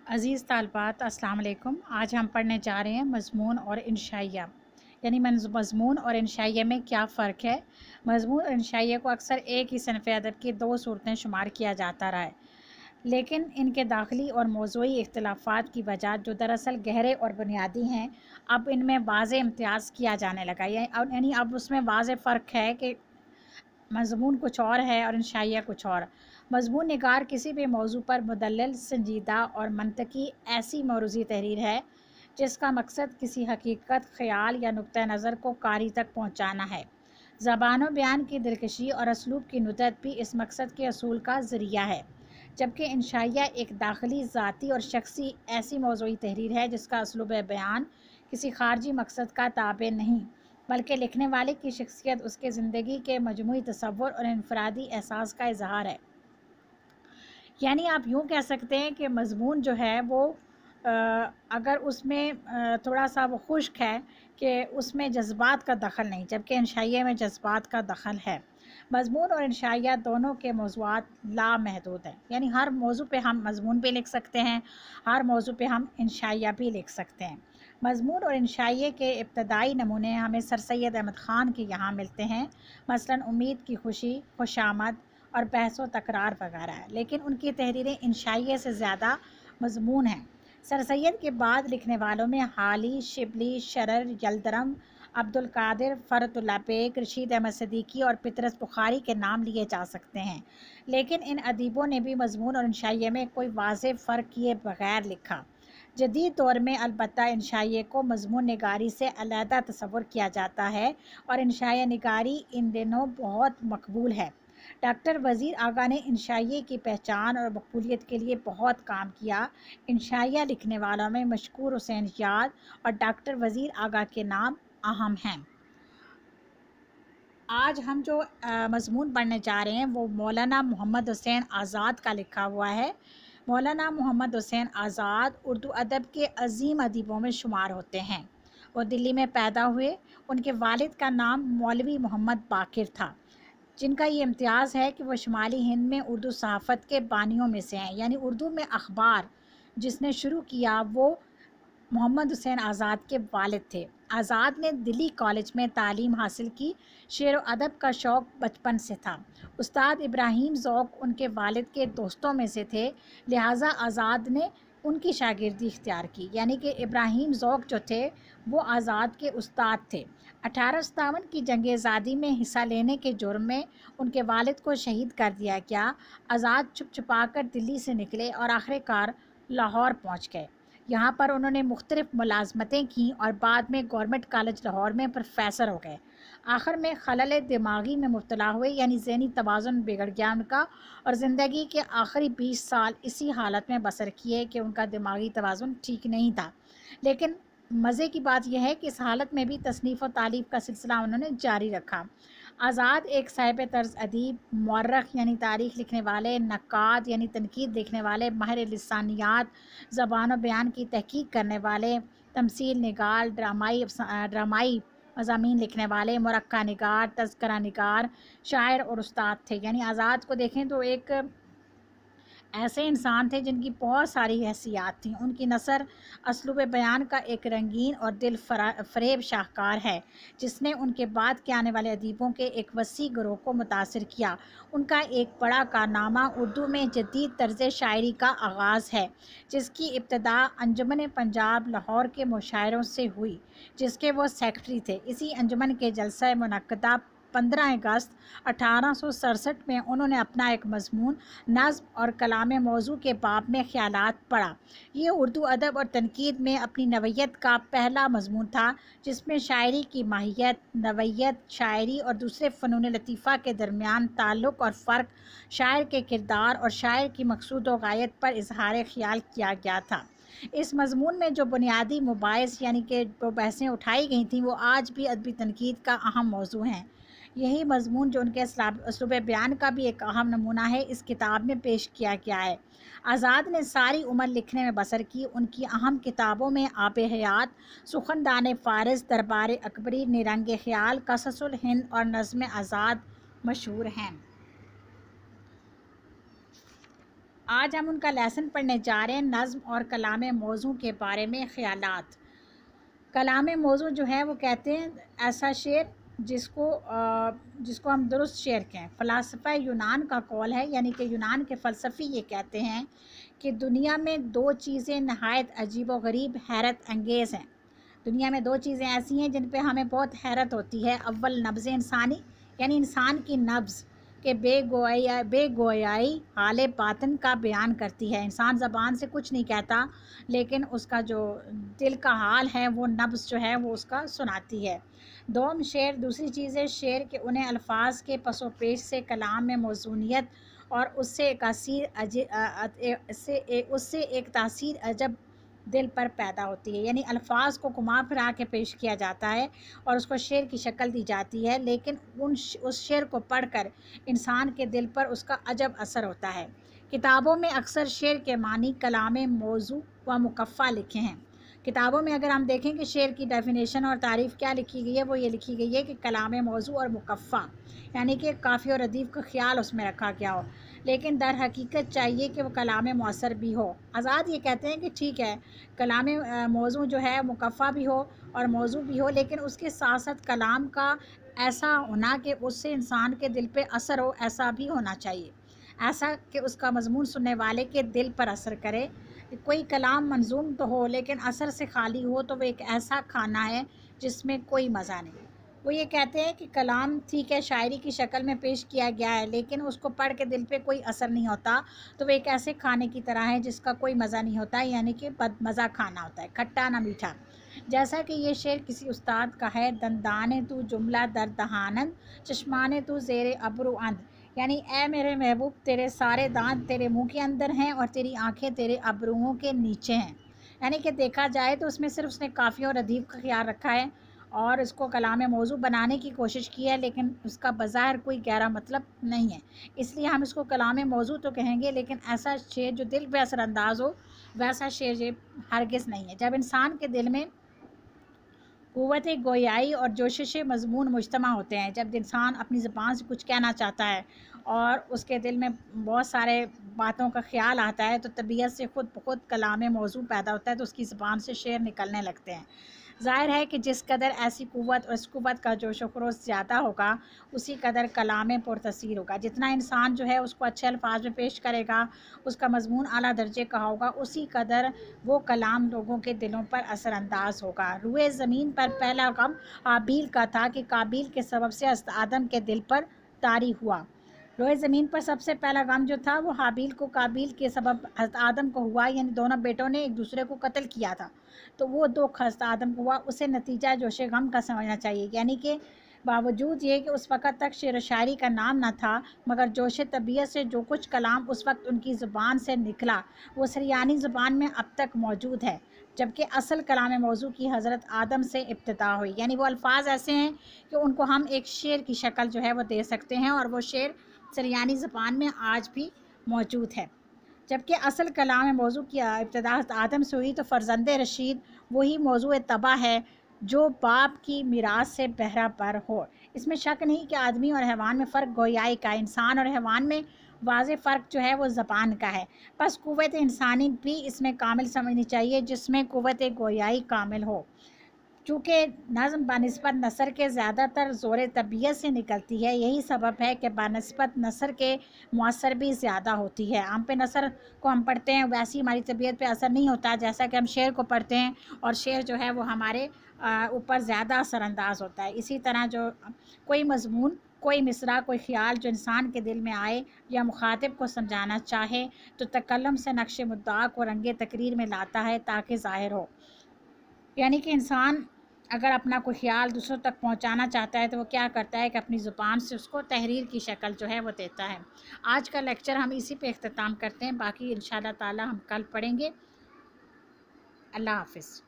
عزیز طالبات السلام علیکم۔ آج ہم پڑھنے جا رہے ہیں مضمون اور انشائیہ، یعنی مضمون اور انشائیہ میں کیا فرق ہے۔ مضمون اور انشائیہ کو اکثر ایک ہی صنف ادب کی دو صورتیں شمار کیا جاتا رہا ہے، لیکن ان کے داخلی اور موضوعی اختلافات کی وجہ جو دراصل گہرے اور بنیادی ہیں، اب ان میں واضح امتیاز کیا جانے لگا، یعنی اب اس میں واضح فرق ہے کہ مضمون کچھ اور ہے اور انشائیہ کچھ اور۔ مضمون نگار کسی بھی موضوع پر مدلل، سنجیدہ اور منطقی ایسی موروثی تحریر ہے جس کا مقصد کسی حقیقت، خیال یا نقطہ نظر کو قاری تک پہنچانا ہے۔ زبان و بیان کی دلکشی اور اسلوب کی ندرت بھی اس مقصد کے حصول کا ذریعہ ہے، جبکہ انشائیہ ایک داخلی، ذاتی اور شخصی ایسی موضوعی تحریر ہے جس کا اسلوب بیان کسی خارجی مقصد کا تابع نہیں، بلکہ لکھنے والے کی شخصیت، اس کے زندگی کے مجموعی تصور اور انفرادی احساس کا اظہار ہے۔ یعنی آپ یوں کہہ سکتے ہیں کہ مضمون جو ہے وہ اگر اس میں تھوڑا سا وہ خشک ہے کہ اس میں جذبات کا دخل نہیں، جبکہ انشائیہ میں جذبات کا دخل ہے۔ مضمون اور انشائیہ دونوں کے موضوعات لامحدود ہیں، یعنی ہر موضوع پہ ہم مضمون بھی لکھ سکتے ہیں، ہر موضوع پہ ہم انشائیہ بھی لکھ سکتے ہیں۔ مضمون اور انشائیہ کے ابتدائی نمونے ہمیں سر سید احمد خان کے یہاں ملتے ہیں، مثلاً امید کی خوشی، خوش آمد اور بحث و تکرار وغیرہ ہے، لیکن ان کی تحریریں انشائیہ سے زیادہ مضمون ہیں۔ سر سید کے بعد لکھنے والوں میں حالی، شبلی، شرر، یلدرم، عبدالقادر، فرت اللہ بیگ، رشید احمد صدیقی اور پطرس بخاری کے نام لیے جا سکتے ہیں، لیکن ان ادیبوں نے بھی مضمون اور انشائیہ میں کوئی واضح فرق کیے بغیر لکھا۔ جدید دور میں البتہ انشائیہ کو مضمون نگاری سے علیحدہ تصور کیا جاتا ہے اور انشائیہ نگاری ان دنوں بہت مقبول ہے۔ ڈاکٹر وزیر آغا نے انشائیہ کی پہچان اور مقبولیت کے لیے بہت کام کیا۔ انشائیہ لکھنے والوں میں مشکور حسین یاد اور ڈاکٹر وزیر آغا کے نام اہم ہیں۔ آج ہم جو مضمون پڑھنے جا رہے ہیں وہ مولانا محمد حسین آزاد کا لکھا ہوا ہے۔ مولانا محمد حسین آزاد اردو ادب کے عظیم ادیبوں میں شمار ہوتے ہیں۔ وہ دلی میں پیدا ہوئے۔ ان کے والد کا نام مولوی محمد باقر تھا، جن کا یہ امتیاز ہے کہ وہ شمالی ہند میں اردو صحافت کے بانیوں میں سے ہیں، یعنی اردو میں اخبار جس نے شروع کیا وہ محمد حسین آزاد کے والد تھے۔ آزاد نے دلی کالج میں تعلیم حاصل کی۔ شعر و ادب کا شوق بچپن سے تھا۔ استاد ابراہیم ذوق ان کے والد کے دوستوں میں سے تھے، لہٰذا آزاد نے ان کی شاگردی اختیار کی، یعنی کہ ابراہیم ذوق جو تھے وہ آزاد کے استاد تھے۔ 1857 کی جنگ آزادی میں حصہ لینے کے جرم میں ان کے والد کو شہید کر دیا گیا۔ آزاد چھپ چھپا کر دلی سے نکلے اور آخر کار لاہور پہنچ گئے۔ یہاں پر انہوں نے مختلف ملازمتیں کیں اور بعد میں گورنمنٹ کالج لاہور میں پروفیسر ہو گئے۔ آخر میں خلل دماغی میں مبتلا ہوئے، یعنی ذہنی توازن بگڑ گیا ان کا، اور زندگی کے آخری 20 سال اسی حالت میں بسر کیے کہ ان کا دماغی توازن ٹھیک نہیں تھا۔ لیکن مزے کی بات یہ ہے کہ اس حالت میں بھی تصنیف و تالیف کا سلسلہ انہوں نے جاری رکھا۔ آزاد ایک صاحب طرز ادیب، مورخ یعنی تاریخ لکھنے والے، نقاد یعنی تنقید لکھنے والے، ماہر لسانیات، زبان و بیان کی تحقیق کرنے والے، تمثیل نگار، ڈرامائی مضامین لکھنے والے، مرقع نگار، تذکرہ نگار، شاعر اور استاد تھے۔ یعنی آزاد کو دیکھیں تو ایک ایسے انسان تھے جن کی بہت ساری حیثیات تھیں۔ ان کی نثر اسلوب بیان کا ایک رنگین اور دل فریب شاہکار ہے جس نے ان کے بعد کے آنے والے ادیبوں کے ایک وسیع گروہ کو متاثر کیا۔ ان کا ایک بڑا کارنامہ اردو میں جدید طرز شاعری کا آغاز ہے، جس کی ابتدا انجمن پنجاب لاہور کے مشاعروں سے ہوئی، جس کے وہ سیکرٹری تھے۔ اسی انجمن کے جلسہ منعقدہ 15 اگست 1867 میں انہوں نے اپنا ایک مضمون نظم اور کلام موضوع کے باب میں خیالات پڑھا۔ یہ اردو ادب اور تنقید میں اپنی نوعیت کا پہلا مضمون تھا جس میں شاعری کی ماہیت، نوعیت، شاعری اور دوسرے فنون لطیفہ کے درمیان تعلق اور فرق، شاعر کے کردار اور شاعر کی مقصود و غایت پر اظہار خیال کیا گیا تھا۔ اس مضمون میں جو بنیادی مباحث یعنی کہ جو بحثیں اٹھائی گئی تھیں وہ آج بھی ادبی تنقید کا اہم موضوع ہیں۔ یہی مضمون جو ان کے اسلوب بیان کا بھی ایک اہم نمونہ ہے، اس کتاب میں پیش کیا گیا ہے۔ آزاد نے ساری عمر لکھنے میں بسر کی۔ ان کی اہم کتابوں میں آب حیات، سخندان فارس، دربار اکبری، نیرنگ خیال، قصص الہند اور نظم آزاد مشہور ہیں۔ آج ہم ان کا لیسن پڑھنے جا رہے ہیں، نظم اور کلام موزوں کے بارے میں خیالات۔ کلام موزوں جو ہے وہ کہتے ہیں ایسا شعر جس کو ہم درست شعر کہیں۔ فلاسفہ یونان کا قول ہے، یعنی کہ یونان کے فلسفی یہ کہتے ہیں کہ دنیا میں دو چیزیں نہایت عجیب و غریب حیرت انگیز ہیں۔ دنیا میں دو چیزیں ایسی ہیں جن پہ ہمیں بہت حیرت ہوتی ہے۔ اول نبض انسانی، یعنی انسان کی نبض کہ بے گویائی حال باطن کا بیان کرتی ہے۔ انسان زبان سے کچھ نہیں کہتا، لیکن اس کا جو دل کا حال ہے وہ نبض جو ہے وہ اس کا سناتی ہے۔ دوسری چیز ہے شعر کہ انہیں الفاظ کے پس و پیش سے کلام میں موزونیت اور اس سے ایک تاثیر عجب دل پر پیدا ہوتی ہے، یعنی الفاظ کو گھما پھرا کے پیش کیا جاتا ہے اور اس کو شعر کی شکل دی جاتی ہے، لیکن اس شعر کو پڑھ کر انسان کے دل پر اس کا عجب اثر ہوتا ہے۔ کتابوں میں اکثر شعر کے معنی کلام موزوں و مکفّہ لکھے ہیں۔ کتابوں میں اگر ہم دیکھیں کہ شعر کی ڈیفینیشن اور تعریف کیا لکھی گئی ہے، وہ یہ لکھی گئی ہے کہ کلام موزوں اور مکفّہ، یعنی کہ کافی اور ردیف کا خیال اس میں رکھا گیا ہو، لیکن در حقیقت چاہیے کہ وہ کلام مؤثر بھی ہو۔ آزاد یہ کہتے ہیں کہ ٹھیک ہے کلام موزوں جو ہے مکفّہ بھی ہو اور موزوں بھی ہو، لیکن اس کے ساتھ ساتھ کلام کا ایسا ہونا کہ اس سے انسان کے دل پہ اثر ہو، ایسا بھی ہونا چاہیے، ایسا کہ اس کا مضمون سننے والے کے دل پر اثر کرے۔ کوئی کلام منظوم تو ہو لیکن اثر سے خالی ہو تو وہ ایک ایسا کھانا ہے جس میں کوئی مزہ نہیں۔ وہ یہ کہتے ہیں کہ کلام ٹھیک ہے شاعری کی شکل میں پیش کیا گیا ہے، لیکن اس کو پڑھ کے دل پہ کوئی اثر نہیں ہوتا، تو وہ ایک ایسے کھانے کی طرح ہے جس کا کوئی مزہ نہیں ہوتا، یعنی کہ بد مزہ کھانا ہوتا ہے، کھٹا نہ میٹھا۔ جیسا کہ یہ شعر کسی استاد کا ہے، دندانے تو جملہ در دہانند، چشمانے تو زیر ابرو اند، یعنی اے میرے محبوب تیرے سارے دانت تیرے منہ کے اندر ہیں اور تیری آنکھیں تیرے ابروؤں کے نیچے ہیں۔ یعنی کہ دیکھا جائے تو اس میں صرف اس نے قافیہ اور ردیف کا خیال رکھا ہے اور اس کو کلام موزوں بنانے کی کوشش کی ہے، لیکن اس کا بظاہر کوئی گہرا مطلب نہیں ہے، اس لیے ہم اس کو کلام موزوں تو کہیں گے، لیکن ایسا شعر جو دل پہ اثر انداز ہو ویسا شعر یہ ہرگز نہیں ہے۔ جب انسان کے دل میں قوت گویائی اور جوشش مضمون مجتمع ہوتے ہیں، جب انسان اپنی زبان سے کچھ کہنا چاہتا ہے اور اس کے دل میں بہت سارے باتوں کا خیال آتا ہے، تو طبیعت سے خود بخود کلام موزوں پیدا ہوتا ہے، تو اس کی زبان سے شعر نکلنے لگتے ہیں۔ ظاہر ہے کہ جس قدر ایسی قوت اور اس قوت کا جوش و خروش زیادہ ہوگا، اسی قدر کلام پرتاثیر ہوگا۔ جتنا انسان جو ہے اس کو اچھے الفاظ میں پیش کرے گا، اس کا مضمون اعلیٰ درجے کا ہوگا، اسی قدر وہ کلام لوگوں کے دلوں پر اثر انداز ہوگا۔ روئے زمین پر پہلا غم حابیل کا تھا کہ قابیل کے سبب سے حضرت آدم کے دل پر طاری ہوا۔ روئے زمین پر سب سے پہلا غم جو تھا وہ حابیل کو قابیل کے سبب حضرت آدم کو ہوا، یعنی دونوں بیٹوں نے ایک دوسرے کو قتل کیا تھا، تو وہ دکھ حضرت آدم کو ہوا، اسے نتیجہ جوش غم کا سمجھنا چاہیے، یعنی کہ باوجود یہ کہ اس وقت تک شعر و شاعری کا نام نہ تھا، مگر جوش طبیعت سے جو کچھ کلام اس وقت ان کی زبان سے نکلا وہ سریانی زبان میں اب تک موجود ہے، جبکہ اصل کلام موزوں کی حضرت آدم سے ابتدا ہوئی، یعنی وہ الفاظ ایسے ہیں کہ ان کو ہم ایک شعر کی شکل جو ہے وہ دے سکتے ہیں، اور وہ شعر سریانی زبان میں آج بھی موجود ہے۔ جبکہ اصل کلام موزوں کی ابتدا آدم سے ہوئی، تو فرزند رشید وہی موضوع طبع ہے جو باپ کی میراث سے بہرہ بر ہو۔ اس میں شک نہیں کہ آدمی اور حیوان میں فرق گویائی کا، انسان اور حیوان میں واضح فرق جو ہے وہ زبان کا ہے، بس قوت انسانی بھی اس میں کامل سمجھنی چاہیے جس میں قوت گویائی کامل ہو۔ چونکہ نظم بنسبت نثر کے زیادہ تر زور طبیعت سے نکلتی ہے، یہی سبب ہے کہ بنسبت نثر کے مؤثر بھی زیادہ ہوتی ہے۔ عام پہ نثر کو ہم پڑھتے ہیں ویسی ہماری طبیعت پہ اثر نہیں ہوتا جیسا کہ ہم شعر کو پڑھتے ہیں، اور شعر جو ہے وہ ہمارے اوپر زیادہ اثر انداز ہوتا ہے۔ اسی طرح جو کوئی مضمون، کوئی مصرع، کوئی خیال جو انسان کے دل میں آئے یا مخاطب کو سمجھانا چاہے تو تکلم سے نقش مدعا کو رنگ تقریر میں لاتا ہے تاکہ ظاہر ہو، یعنی کہ انسان اگر اپنا کوئی خیال دوسروں تک پہنچانا چاہتا ہے تو وہ کیا کرتا ہے کہ اپنی زبان سے اس کو تحریر کی شکل جو ہے وہ دیتا ہے۔ آج کا لیکچر ہم اسی پہ اختتام کرتے ہیں، باقی انشاءاللہ تعالی ہم کل پڑھیں گے۔ اللہ حافظ۔